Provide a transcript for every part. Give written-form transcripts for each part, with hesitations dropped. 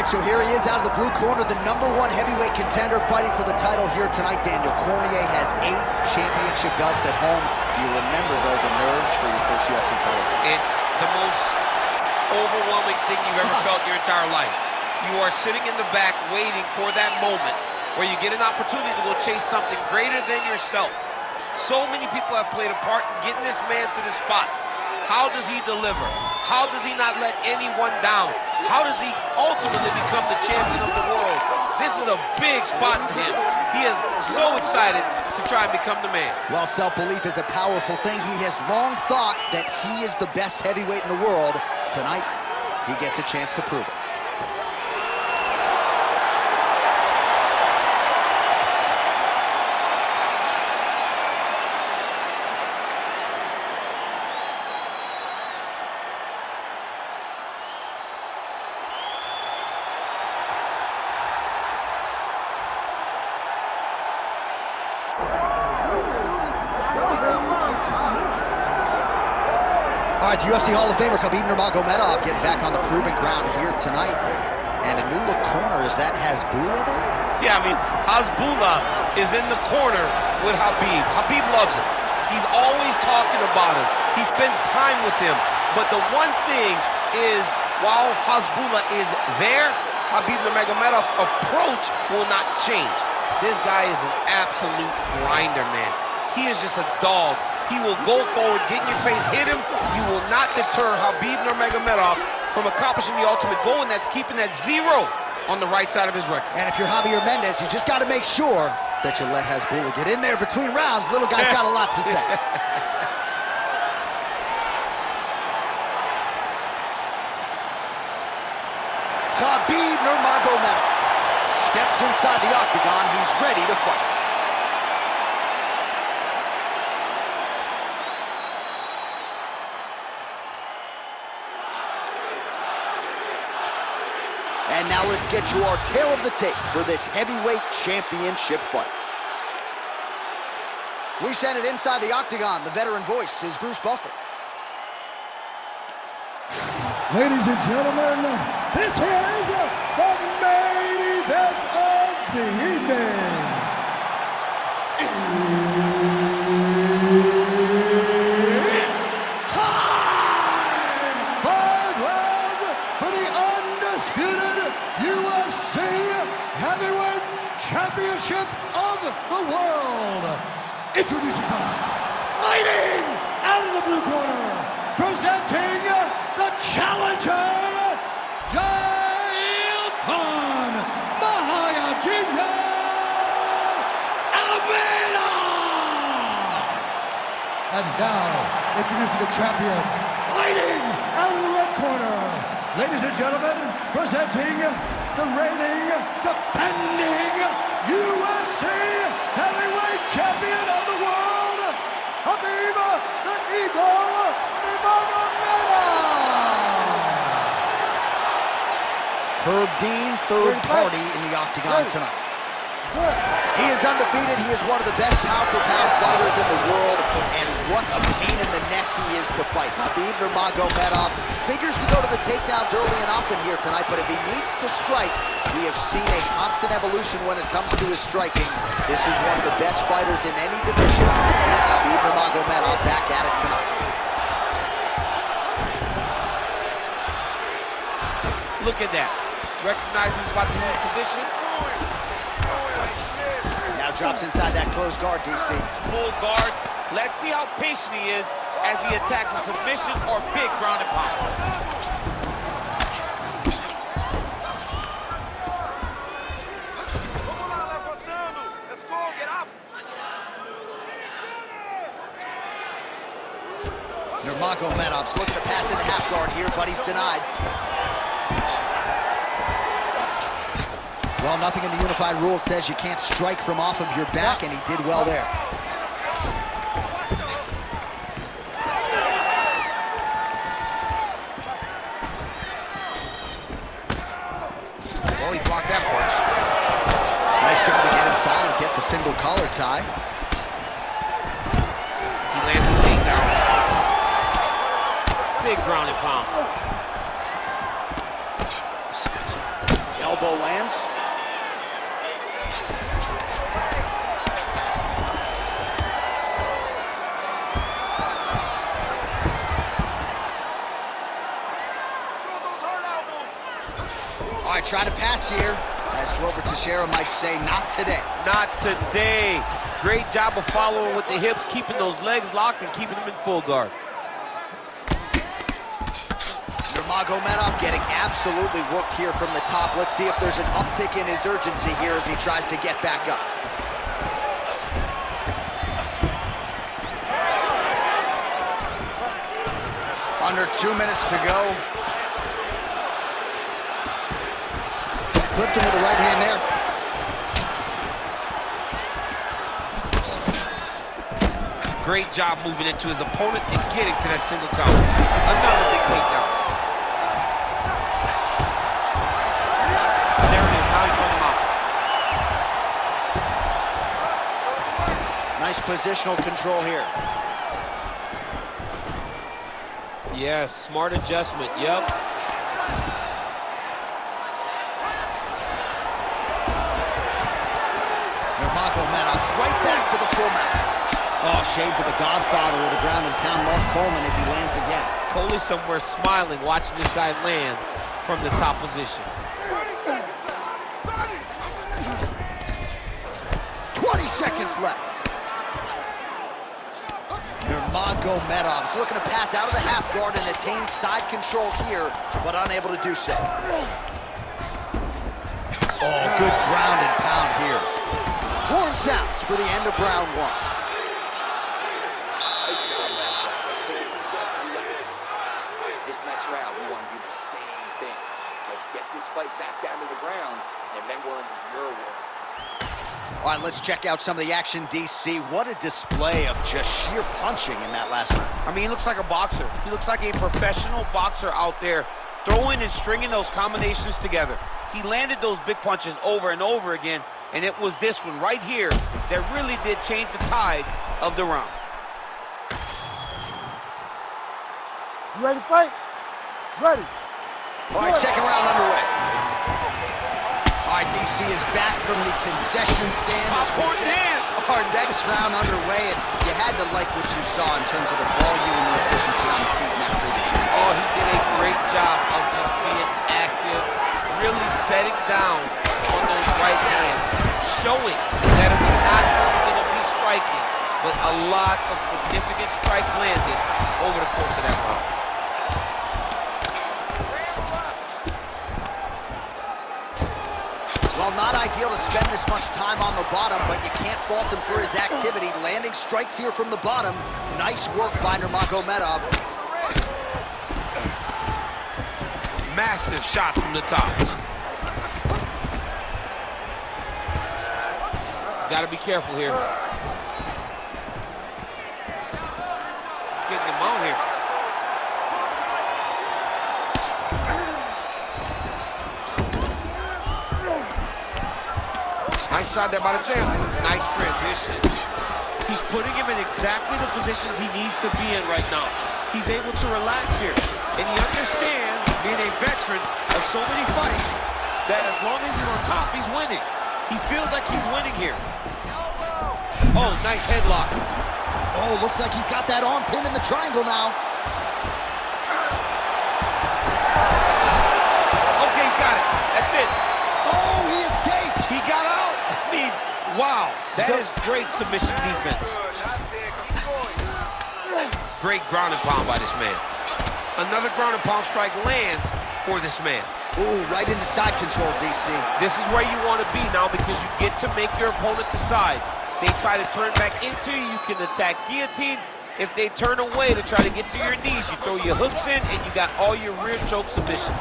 right, so here he is out of the blue corner, the #1 heavyweight contender fighting for the title here tonight. Daniel Cormier has 8 championship belts at home. Do you remember, though, the nerves for your first UFC title? It's the most overwhelming thing you've ever felt in your entire life. You are sitting in the back waiting for that moment where you get an opportunity to go chase something greater than yourself. So many people have played a part in getting this man to this spot. How does he deliver? How does he not let anyone down? How does he ultimately become the champion of the world? This is a big spot for him. He is so excited to try and become the man. Well, self-belief is a powerful thing. He has long thought that he is the best heavyweight in the world. Tonight, he gets a chance to prove it. All right, the UFC Hall of Famer Khabib Nurmagomedov getting back on the proving ground here tonight. And a new look corner, is that Hasbulla there? Yeah, I mean, Hasbulla is in the corner with Khabib. Khabib loves him. He's always talking about him. He spends time with him. But the one thing is, while Hasbulla is there, Khabib Nurmagomedov's approach will not change. This guy is an absolute grinder, man. He is just a dog. He will go forward, get in your face, hit him. You will not deter Khabib Nurmagomedov from accomplishing the ultimate goal, and that's keeping that 0 on the right side of his record. And if you're Javier Mendez, you just got to make sure that you let Hasbulla get in there between rounds. Little guy's got a lot to say. Khabib Nurmagomedov steps inside the octagon. He's ready to fight. And now let's get you our tale of the tape for this heavyweight championship fight. We send it inside the octagon. The veteran voice is Bruce Buffer. Ladies and gentlemen, this is the main event of the evening. It's time! 5 rounds for the undisputed UFC Heavyweight Championship of the world. Introducing first, fighting out of the blue corner, presenting the challenger, Jailton Almeida! And now, introducing the champion, fighting out of the red corner, ladies and gentlemen, presenting the reigning, defending UFC Heavyweight Champion of the world, Khabib the Eagle Nurmagomedov! Herb Dean, third party in the octagon tonight. He is undefeated. He is one of the best pound-for-pound fighters in the world, and what a pain in the neck he is to fight. Khabib Nurmagomedov figures to go to the takedowns early and often here tonight, but if he needs to strike, we have seen a constant evolution when it comes to his striking. This is one of the best fighters in any division, and Khabib Nurmagomedov back at it tonight. Look at that. Recognize he's about to lose position. Now drops inside that closed guard, DC. Full guard. Let's see how patient he is as he attacks a submission or big ground and pound. Let's go, get up. Nurmagomedov's looking to pass into half guard here, but he's denied. Well, nothing in the unified rules says you can't strike from off of your back, and he did well there. Oh, he blocked that punch. Nice job to get inside and get the single collar tie. He lands a takedown. Big ground and pound. blow lands. All right, try to pass here. As Glover Teixeira might say, not today. Not today. Great job of following with the hips, keeping those legs locked and keeping them in full guard. Nurmagomedov getting absolutely worked here from the top. Let's see if there's an uptick in his urgency here as he tries to get back up. Under 2 minutes to go. Clipped him with the right hand there. Great job moving into his opponent and getting to that single count. Another big takedown. There it is, now he's on him out. Nice positional control here. Yes, smart adjustment, yep. Nurmagomedov's right back to the full mount. Oh, shades of the godfather of the ground and pound, Mark Coleman, as he lands again. Coley somewhere smiling, watching this guy land from the top position. 20 seconds left. Nurmagomedov's looking to pass out of the half guard and attain side control here, but unable to do so. Oh, good ground and pound here. Horn sounds for the end of round one. This next round, we want to do the same thing. Let's get this fight back down to the ground, and then we're under your world. All right, let's check out some of the action, DC. What a display of just sheer punching in that last round. I mean, he looks like a boxer. He looks like a professional boxer out there, throwing and stringing those combinations together. He landed those big punches over and over again, and it was this one right here that really did change the tide of the round. You ready to fight? Ready. All right, second round underway. All right, DC is back from the concession stand as we get our next round underway, and you had to like what you saw in terms of the volume and the efficiency on the feet in that previous round. Oh, he did a great job of just being active, really setting down on those right hands, showing that it was not only going to be striking, but a lot of significant strikes landed over the course of that round. Well, not ideal to spend this much time on the bottom, but you can't fault him for his activity. Landing strikes here from the bottom. Nice work by Nurmagomedov. Massive shot from the top. He's got to be careful here. Getting him out here. Nice shot there by the champ. Nice transition. He's putting him in exactly the positions he needs to be in right now. He's able to relax here. And he understands, being a veteran of so many fights, that as long as he's on top, he's winning. He feels like he's winning here. Oh, nice headlock. Oh, looks like he's got that arm pinned in the triangle now. Okay, he's got it. That's it. Oh, he escapes. He got out. I mean, wow. That is great submission defense. Great ground and pound by this man. Another ground and pound strike lands for this man. Ooh, right into side control, DC. This is where you want to be now because you get to make your opponent decide. They try to turn back into you, you can attack guillotine. If they turn away to try to get to your knees, you throw your hooks in and you got all your rear choke submissions.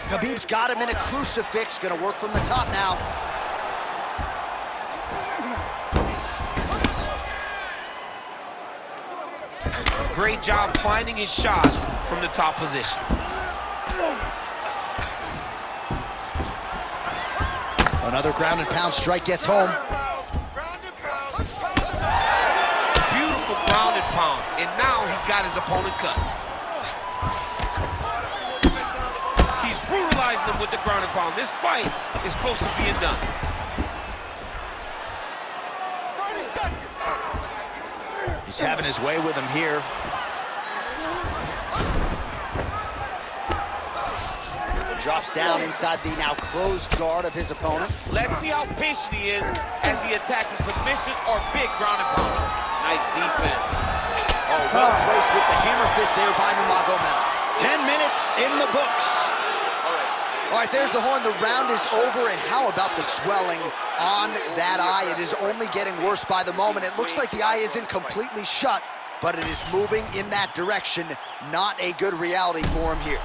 Khabib's got him in a crucifix. Gonna work from the top now. Great job finding his shots from the top position. Another ground and pound strike gets home. Beautiful ground and pound. And now he's got his opponent cut. him with the ground and pound. This fight is close to being done. 30 seconds. He's having his way with him here. Drops down inside the now closed guard of his opponent. Let's see how patient he is as he attacks a submission or big ground and pound. Nice defense. Oh, well placed with the hammer fist there by Nurmagomedov. 10 minutes in the books. All right, there's the horn. The round is over, and how about the swelling on that eye? It is only getting worse by the moment. It looks like the eye isn't completely shut, but it is moving in that direction. Not a good reality for him here.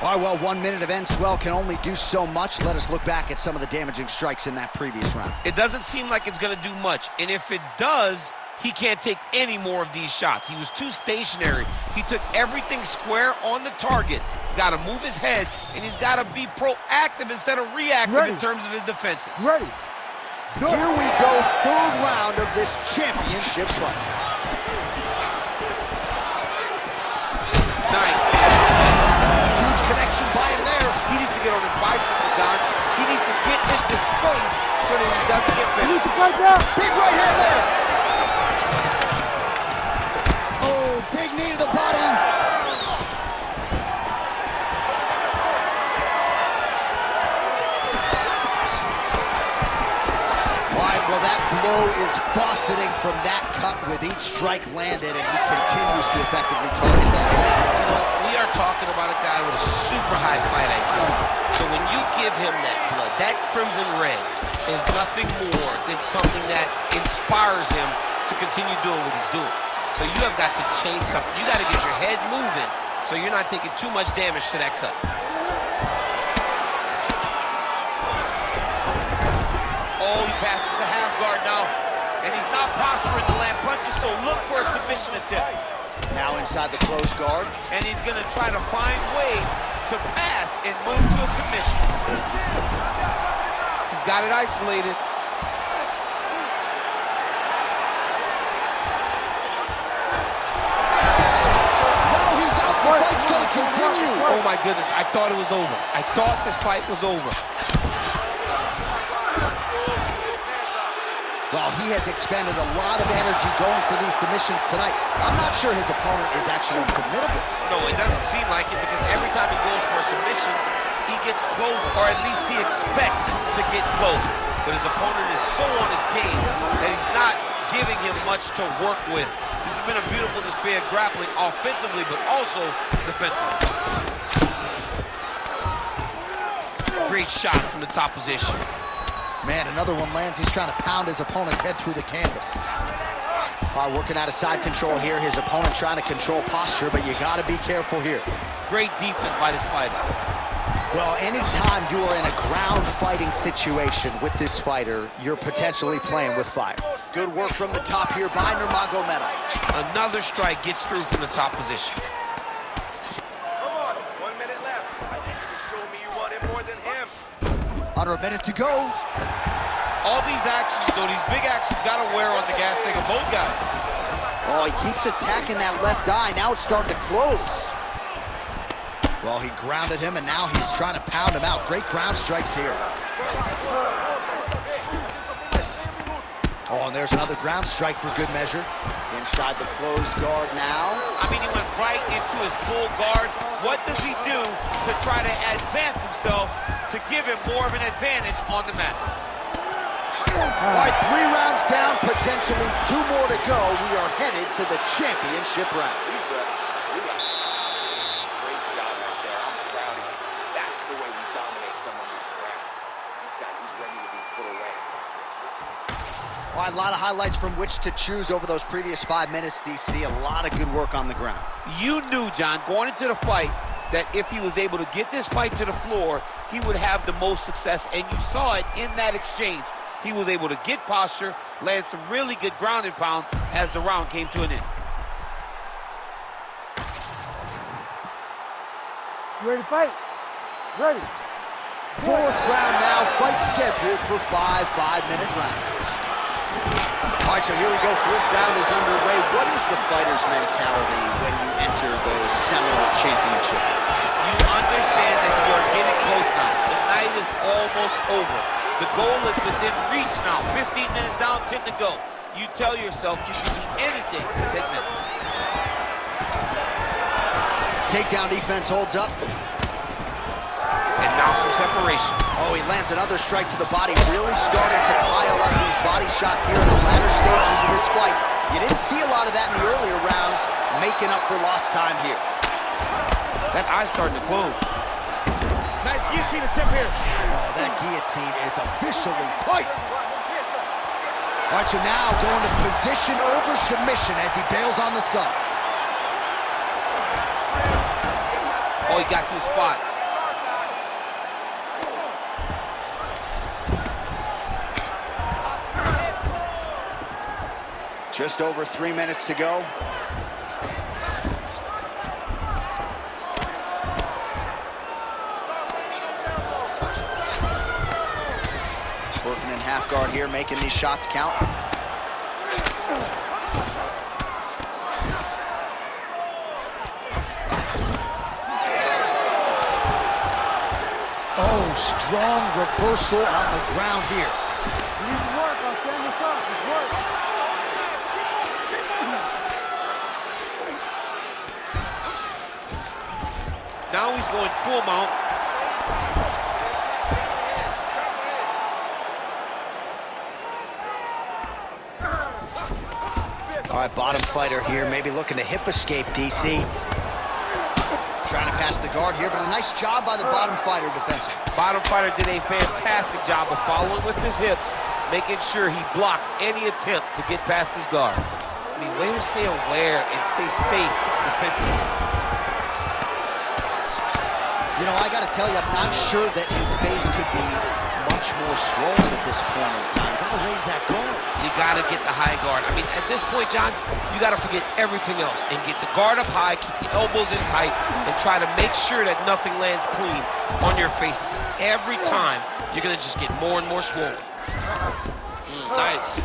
All right, well, 1 minute of end swell can only do so much. Let us look back at some of the damaging strikes in that previous round. It doesn't seem like it's going to do much, and if it does, he can't take any more of these shots. He was too stationary. He took everything square on the target. He's got to move his head, and he's got to be proactive instead of reactive in terms of his defenses. Ready. Here we go, third round of this championship fight. Nice. Huge connection by him there. He needs to get on his bicycle, John. He needs to get into space so that he doesn't get You need finished. to fight down. Big right hand there. Oh, big knee to the body. All right, well, that blow is fauceting from that cut with each strike landed, and he continues to effectively target that area. You know, we are talking about a guy with a super high fight IQ. So when you give him that blood, that crimson red is nothing more than something that inspires him to continue doing what he's doing. So you have got to change something. You got to get your head moving so you're not taking too much damage to that cut. Oh, he passes the half guard now, and he's not posturing to land punches, so look for a submission attempt. Now inside the closed guard. And he's going to try to find ways to pass and move to a submission. He's got it isolated. Oh, he's out. The fight's going to continue. Oh my goodness, I thought it was over. I thought this fight was over. Well, he has expended a lot of energy going for these submissions tonight. I'm not sure his opponent is actually submittable. No, it doesn't seem like it because every time he goes for a submission, he gets close, or at least he expects to get close. But his opponent is so on his game that he's not giving him much to work with. This has been a beautiful display of grappling offensively, but also defensively. Great shot from the top position. Man, another one lands. He's trying to pound his opponent's head through the canvas. All right, working out of side control here. His opponent trying to control posture, but you got to be careful here. Great defense by this fighter. Well, anytime you are in a ground fighting situation with this fighter, you're potentially playing with fire. Good work from the top here by Nurmagomedov. Another strike gets through from the top position. Come on, 1 minute left. I need you to show me you want it more than him. Under a minute to go. All these actions, though, these big actions, got to wear on the gas tank of both guys. Oh, he keeps attacking that left eye. Now it's starting to close. Well, he grounded him, and now he's trying to pound him out. Great ground strikes here. Oh, and there's another ground strike for good measure. Inside the closed guard now. I mean, he went right into his full guard. What does he do to try to advance himself to give him more of an advantage on the mat? All right, 3 rounds down, potentially 2 more to go. We are headed to the championship round. Relax. Great job right there. I'm proud of you. That's the way we dominate someone on the ground. This guy, he's ready to be put away. All right, a lot of highlights from which to choose over those previous 5 minutes, DC. A lot of good work on the ground. You knew, John, going into the fight, that if he was able to get this fight to the floor, he would have the most success, and you saw it in that exchange. He was able to get posture, land some really good ground and pound as the round came to an end. You ready to fight? Ready. 4th round now, fight scheduled for 5 5-minute rounds. All right, so here we go. 4th round is underway. What is the fighter's mentality when you enter those seminal championship rounds? You understand that you are getting close now. cross over. The goal is within reach now. 15 minutes down, 10 to go. You tell yourself you can do anything in 10 minutes. Takedown defense holds up. And now some separation. Oh, he lands another strike to the body, really starting to pile up these body shots here in the latter stages of this fight. You didn't see a lot of that in the earlier rounds, making up for lost time here. That eye's starting to close. Nice guillotine attempt here. Oh, that guillotine is officially tight. All right, so now going to position over submission as he bails on the sub. Oh, he got to the spot. Just over 3 minutes to go. Working in half guard here, making these shots count. Oh, strong reversal on the ground here. You need to work on standing this up. It's work. Now he's going full mount. All right, bottom fighter here, maybe looking to hip escape, DC. Trying to pass the guard here, but a nice job by the bottom fighter defensive. Bottom fighter did a fantastic job of following with his hips, making sure he blocked any attempt to get past his guard. I mean, way to stay aware and stay safe defensively. You know, I got to tell you, I'm not sure that his face could be much more swollen at this point in time. Got to raise that guard. You got to get the high guard. I mean, at this point, John, you got to forget everything else and get the guard up high, keep the elbows in tight, and try to make sure that nothing lands clean on your face. Because every time, you're going to just get more and more swollen. Nice.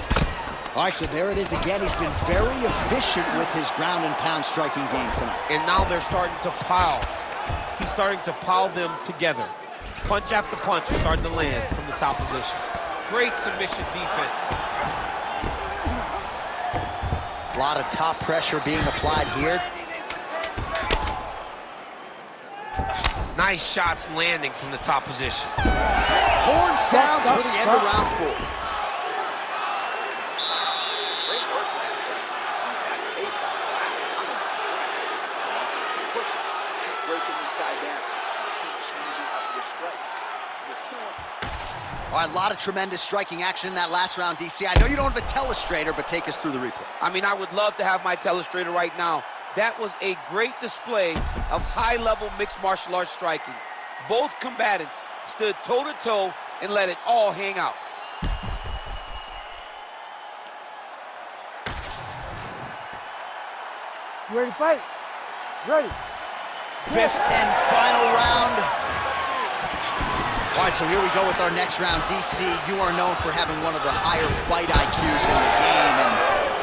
All right, so there it is again. He's been very efficient with his ground and pound striking game tonight. And now they're starting to pile. He's starting to pile them together. Punch after punch is starting to land from the top position. Great submission defense. A lot of top pressure being applied here. Nice shots landing from the top position. Horn sounds for the end of round 4. Great work last round. Keep that pace up. I'm impressed. Keep pushing. Keep breaking this guy down. Keep changing up your strikes. You're 2-1. All right, a lot of tremendous striking action in that last round, DC. I know you don't have a telestrator, but take us through the replay. I mean, I would love to have my telestrator right now. That was a great display of high-level mixed martial arts striking. Both combatants stood toe-to-toe and let it all hang out. You ready to fight? Ready. Fifth and final round. All right, so here we go with our next round. DC, you are known for having one of the higher fight IQs in the game, and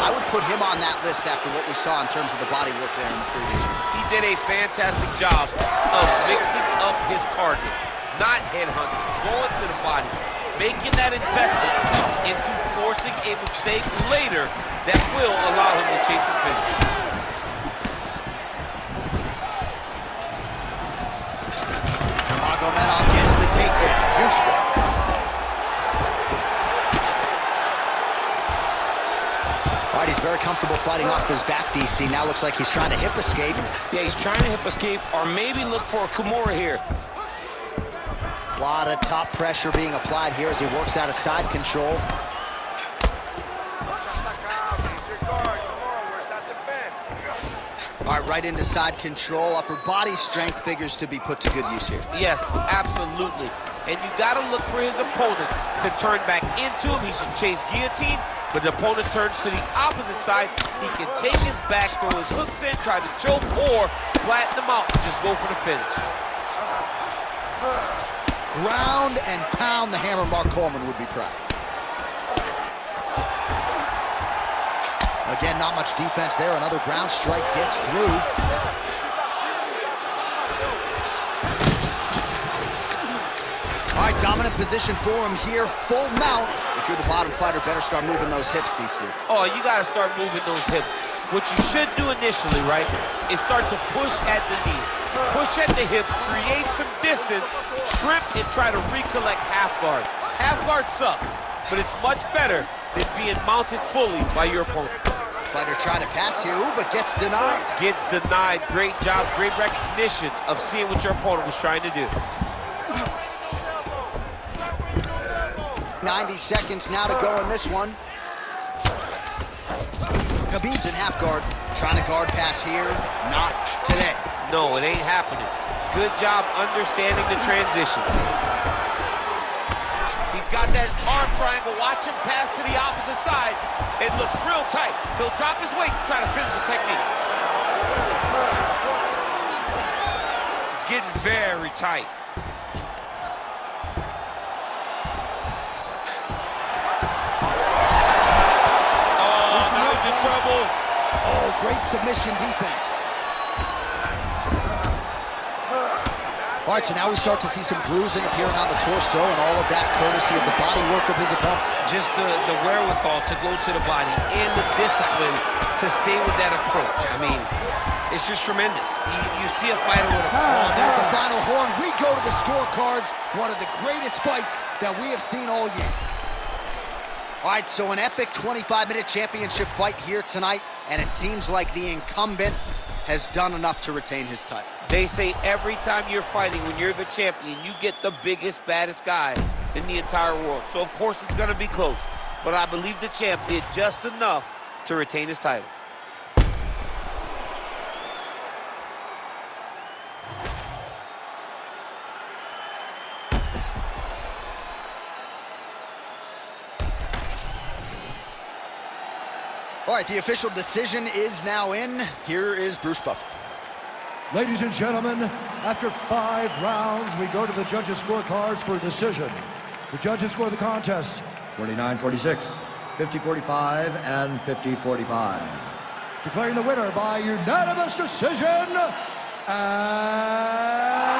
I would put him on that list after what we saw in terms of the body work there in the previous round. He did a fantastic job of mixing up his target, not headhunting, going to the body, making that investment into forcing a mistake later that will allow him to chase his finish. Nurmagomedov gets the takedown. Useful. All right, he's very comfortable fighting off his back, DC. Now looks like he's trying to hip escape. Yeah, he's trying to hip escape or maybe look for a Kimura here. A lot of top pressure being applied here as he works out of side control. All right, right into side control. Upper body strength figures to be put to good use here. Yes, absolutely. And you got to look for his opponent to turn back into him. He should chase guillotine, but the opponent turns to the opposite side. He can take his back, throw his hooks in, try to choke, or flatten him out and just go for the finish. Ground and pound, the hammer. Mark Coleman would be proud. Again, not much defense there. Another ground strike gets through. All right, Dominant position for him here, full mount. If you're the bottom fighter, better start moving those hips, DC. Oh, you got to start moving those hips. What you should do initially, right, is start to push at the knees. Push at the hips, create some distance, shrimp, and try to recollect half guard. Half guard sucks, but it's much better than being mounted fully by your opponent. Fighter trying to pass here, but gets denied. Gets denied. Great job, great recognition of seeing what your opponent was trying to do. 90 seconds now to go in this one. Khabib's in half guard, trying to guard pass here. Not today. No, it ain't happening. Good job understanding the transition. He's got that arm triangle. Watch him pass to the opposite side. It looks real tight. He'll drop his weight to try to finish his technique. It's getting very tight. Oh, now he's in trouble. Oh, great submission defense. All right, so now we start to see some bruising appearing on the torso, and all of that courtesy of the body work of his opponent. Just the wherewithal to go to the body and the discipline to stay with that approach. I mean, it's just tremendous. You see a fighter with a... Oh, there's the final horn. We go to the scorecards. One of the greatest fights that we have seen all year. All right, so an epic 25-minute championship fight here tonight, and it seems like the incumbent has done enough to retain his title. They say every time you're fighting, when you're the champion, you get the biggest, baddest guy in the entire world. So, of course, it's going to be close. But I believe the champ did just enough to retain his title. All right, the official decision is now in. Here is Bruce Buffer. Ladies and gentlemen, after 5 rounds, we go to the judges' scorecards for a decision. The judges score the contest 49-46, 50-45, and 50-45. Declaring the winner by unanimous decision, and